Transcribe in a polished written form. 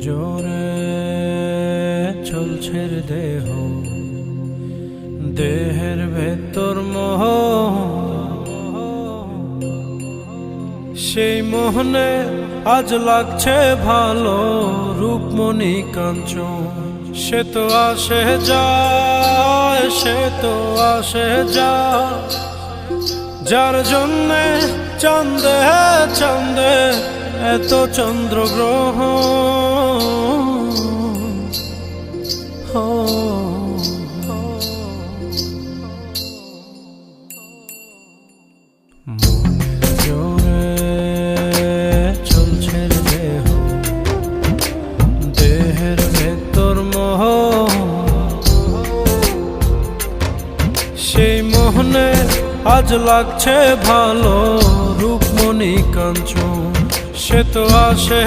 জোরে চলছে দেহ, দেহের ভেতর মোহ, সেই মোহনে আজ লাগছে ভালো রূপমণি কাঞ্চন। সে তো আসে যায়, সে তো আসে যায়, যার জন্যে চাঁদে চাঁদে এত চন্দ্রগ্রহ। জোরে চলছে দেহ, দেহের ভেতর মোহ, সেই মোহনে আজ লাগছে ভালো রূপমণি কাঞ্চন। সে তো আসে